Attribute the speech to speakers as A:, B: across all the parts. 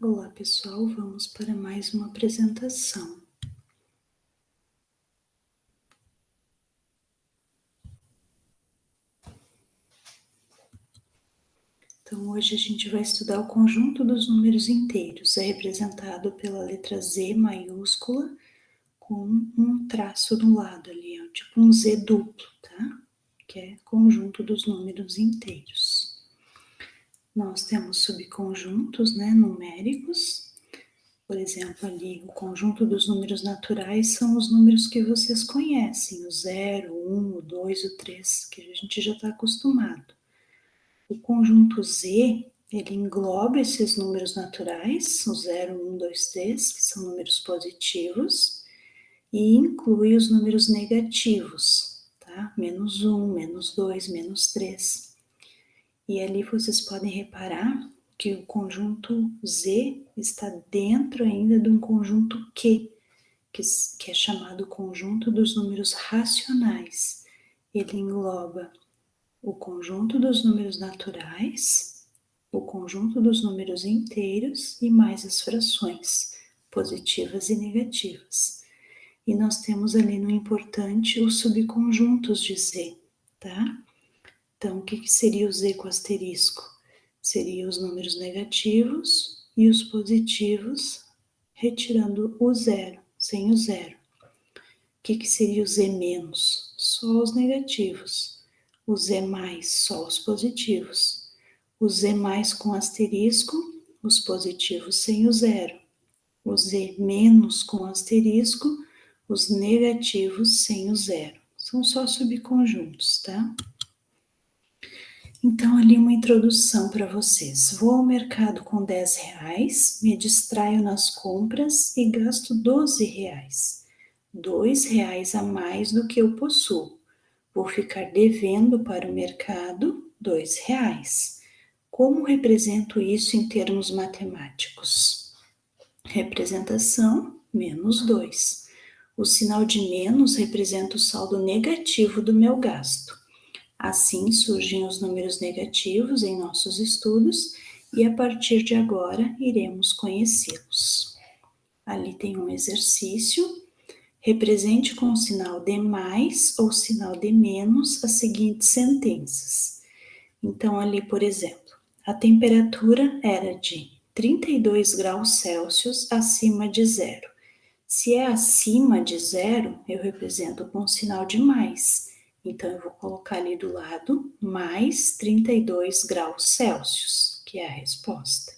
A: Olá pessoal, vamos para mais uma apresentação. Então hoje a gente vai estudar o conjunto dos números inteiros, é representado pela letra Z maiúscula com um traço do lado ali, tipo um Z duplo, tá? Que é conjunto dos números inteiros. Nós temos subconjuntos, numéricos. Por exemplo, ali, o conjunto dos números naturais são os números que vocês conhecem, o 0, o 1, o 2, o 3, que a gente já está acostumado. O conjunto Z, ele engloba esses números naturais, o 0, 1, 2, 3, que são números positivos, e inclui os números negativos, tá? Menos 1, menos 2, menos 3. E ali vocês podem reparar que o conjunto Z está dentro ainda de um conjunto Q, que é chamado conjunto dos números racionais. Ele engloba o conjunto dos números naturais, o conjunto dos números inteiros e mais as frações, positivas e negativas. E nós temos ali no importante os subconjuntos de Z, tá? Então, o que seria o Z com asterisco? Seria os números negativos e os positivos, retirando o zero, sem o zero. O que seria o Z menos? Só os negativos. O Z mais, só os positivos. O Z mais com asterisco, os positivos sem o zero. O Z menos com asterisco, os negativos sem o zero. São só subconjuntos, tá? Então, ali uma introdução para vocês. Vou ao mercado com R$10, me distraio nas compras e gasto R$12. R$2 a mais do que eu possuo. Vou ficar devendo para o mercado R$2. Como represento isso em termos matemáticos? Representação menos 2. O sinal de menos representa o saldo negativo do meu gasto. Assim surgem os números negativos em nossos estudos e a partir de agora iremos conhecê-los. Ali tem um exercício. Represente com o sinal de mais ou sinal de menos as seguintes sentenças. Então, ali, por exemplo, a temperatura era de 32 graus Celsius acima de zero. Se é acima de zero, eu represento com o sinal de mais. Então, eu vou colocar ali do lado mais 32 graus Celsius, que é a resposta.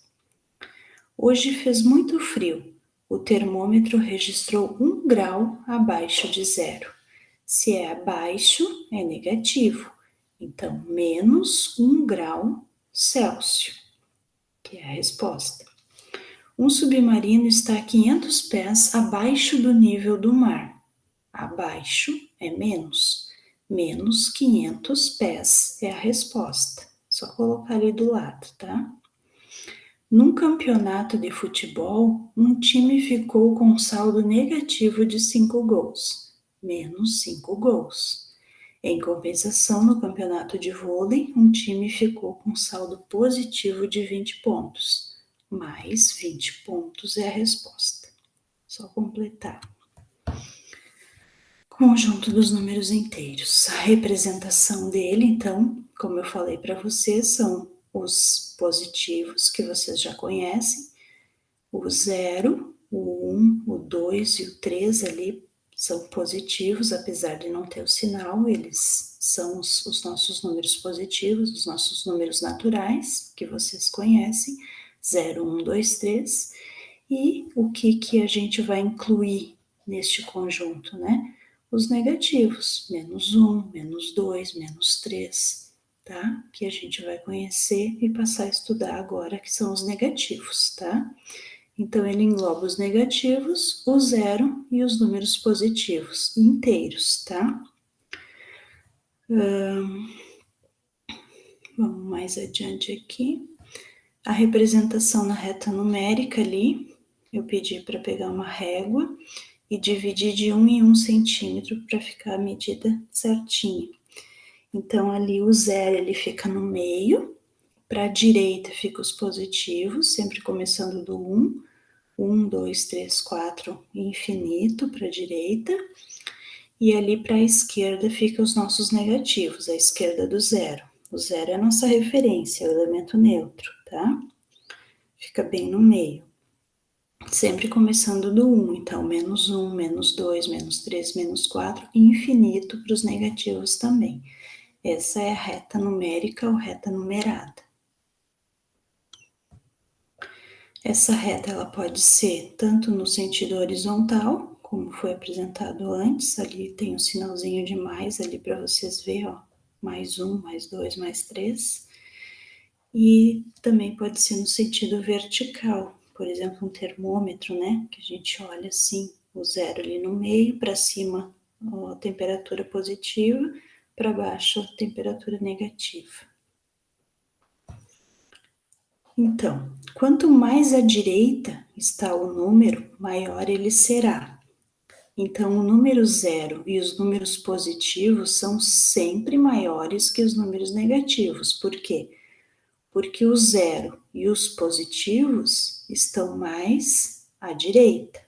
A: Hoje fez muito frio. O termômetro registrou 1 grau abaixo de zero. Se é abaixo, é negativo. Então, menos 1 grau Celsius, que é a resposta. Um submarino está a 500 pés abaixo do nível do mar. Abaixo é menos. Menos 500 pés é a resposta. Só colocar ali do lado, tá? Num campeonato de futebol, um time ficou com um saldo negativo de 5 gols. Menos 5 gols. Em compensação, no campeonato de vôlei, um time ficou com saldo positivo de 20 pontos. Mais 20 pontos é a resposta. Só completar. Conjunto dos números inteiros. A representação dele, então, como eu falei para vocês, são os positivos que vocês já conhecem. O 0, o 1, o 2 e o 3 ali são positivos, apesar de não ter o sinal, eles são os nossos números positivos, os nossos números naturais, que vocês conhecem, 0, 1, 2, 3. E o que a gente vai incluir neste conjunto, né? Os negativos, menos 1, menos 2, menos 3, tá? Que a gente vai conhecer e passar a estudar agora, que são os negativos, tá? Então, ele engloba os negativos, o zero e os números positivos inteiros, tá? Vamos mais adiante aqui. A representação na reta numérica ali, eu pedi para pegar uma régua e dividir de 1 em 1 centímetro para ficar a medida certinha. Então, ali o zero ele fica no meio, Para a direita fica os positivos, sempre começando do 1. 1, 2, 3, 4, infinito para a direita. E ali para a esquerda ficam os nossos negativos, a esquerda do zero. O zero é a nossa referência, é o elemento neutro, tá? Fica bem no meio. Sempre começando do 1, então menos 1, menos 2, menos 3, menos 4, infinito para os negativos também. Essa é a reta numérica ou reta numerada. Essa reta ela pode ser tanto no sentido horizontal, como foi apresentado antes, ali tem um sinalzinho de mais ali para vocês verem, ó, mais 1, mais 2, mais 3. E também pode ser no sentido vertical, por exemplo, um termômetro, né, que a gente olha assim, o zero ali no meio, para cima a temperatura positiva, para baixo a temperatura negativa. Então, quanto mais à direita está o número, maior ele será. Então, o número zero e os números positivos são sempre maiores que os números negativos. Por quê? Porque o zero e os positivos estão mais à direita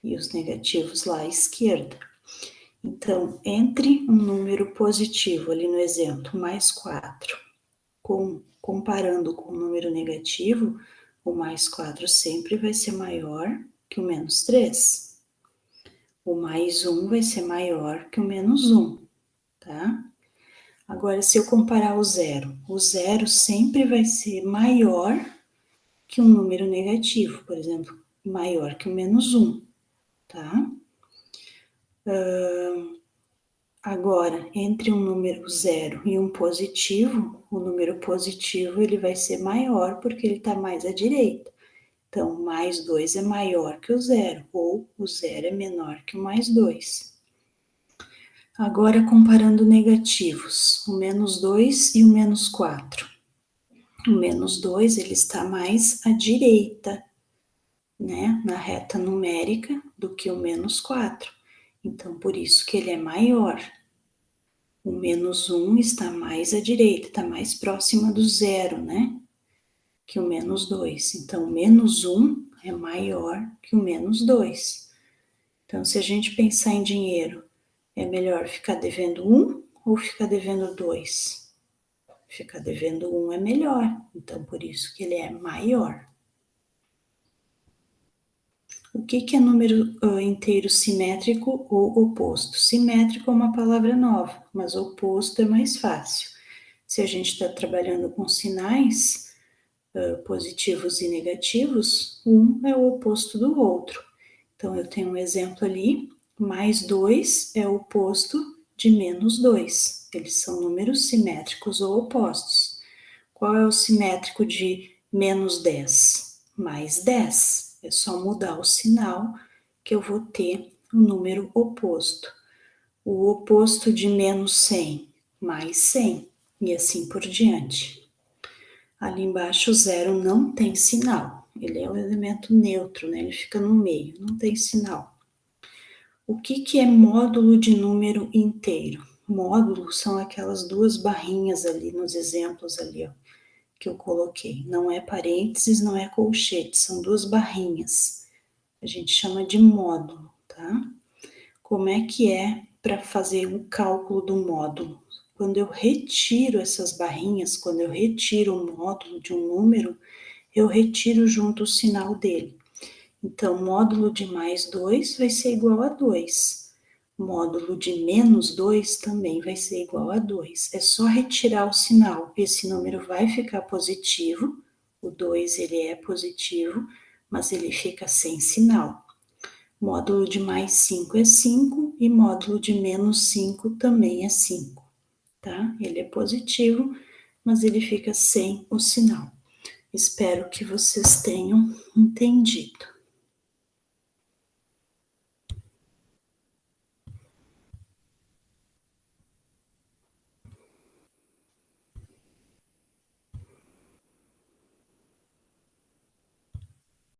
A: e os negativos lá à esquerda. Então, entre um número positivo, ali no exemplo, mais 4, comparando com o número negativo, o mais 4 sempre vai ser maior que o menos 3. O mais 1 vai ser maior que o menos 1, tá? Agora, se eu comparar o zero sempre vai ser maior que um número negativo, por exemplo, maior que o menos 1, tá? Agora, entre um número zero e um positivo, o número positivo ele vai ser maior porque ele está mais à direita. Então, mais 2 é maior que o zero, ou o zero é menor que o mais 2. Agora, comparando negativos, o menos 2 e o menos 4. O menos 2 ele está mais à direita, né, na reta numérica, do que o menos 4. Então, por isso que ele é maior. O menos 1 está mais à direita, está mais próxima do zero, né? Que o menos 2. Então, o menos 1 é maior que o menos 2. Então, se a gente pensar em dinheiro, é melhor ficar devendo 1 ou ficar devendo 2? Ficar devendo 1 é melhor. Então, por isso que ele é maior. O que é número inteiro simétrico ou oposto? Simétrico é uma palavra nova, mas oposto é mais fácil. Se a gente está trabalhando com sinais positivos e negativos, um é o oposto do outro. Então, eu tenho um exemplo ali, mais 2 é o oposto de menos 2. Eles são números simétricos ou opostos. Qual é o simétrico de menos 10? Mais 10. É só mudar o sinal que eu vou ter o número oposto. O oposto de menos 100, mais 100, e assim por diante. Ali embaixo o zero não tem sinal, ele é um elemento neutro, né? Ele fica no meio, não tem sinal. O que é módulo de número inteiro? Módulo são aquelas duas barrinhas ali nos exemplos ali, ó, que eu coloquei. Não é parênteses, não é colchete, são duas barrinhas. A gente chama de módulo, tá? Como é que é para fazer o cálculo do módulo? Quando eu retiro essas barrinhas, quando eu retiro o módulo de um número, eu retiro junto o sinal dele. Então, módulo de mais 2 vai ser igual a 2. Módulo de menos 2 também vai ser igual a 2. É só retirar o sinal. Esse número vai ficar positivo. O 2 ele é positivo, mas ele fica sem sinal. Módulo de mais 5 é 5 e módulo de menos 5 também é 5, tá? Ele é positivo, mas ele fica sem o sinal. Espero que vocês tenham entendido.